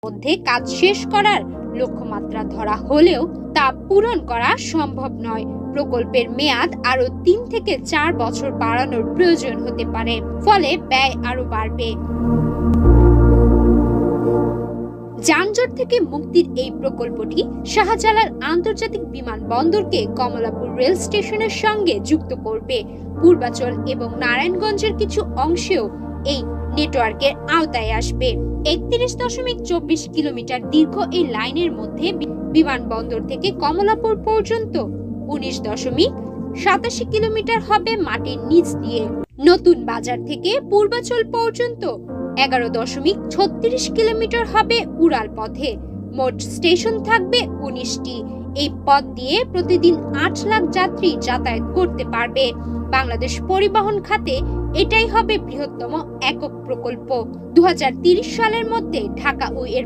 মধ্যে কাজ শেষ করার লক্ষ্যমাত্রা ধরা হলেও তা পূরণ করা সম্ভব নয়। প্রকল্পের মেয়াদ আরো 3 থেকে 4 বছর বাড়ানোর প্রয়োজন হতে পারে, ফলে ব্যয় আরো বাড়বে। যানজট থেকে মুক্তির এই প্রকল্পটি শাহজালাল আন্তর্জাতিক বিমানবন্দরকে কমলাপুর রেল স্টেশনের সঙ্গে যুক্ত করবে। পূর্বাচল এবং নারায়ণগঞ্জের কিছু অংশেও এই নেটওয়ার্কের আওতায় আসবে। 31.24 কিলোমিটার দীর্ঘ এই লাইনের মধ্যে বিমানবন্দর থেকে কমলাপুর পর্যন্ত 19.87 কিলোমিটার হবে মাটির নিচ দিয়ে। নতুন বাজার থেকে পূর্বাচল পর্যন্ত 11.36 কিলোমিটার হবে উড়াল পথে। মোট স্টেশন থাকবে 19টি। এই পথ দিয়ে প্রতিদিন 8 লাখ যাত্রী যাতায়াত করতে পারবে। বাংলাদেশ পরিবহন খাতে এটাই হবে বৃহত্তম একক প্রকল্প। 2030 সালের মধ্যে ঢাকা ও এর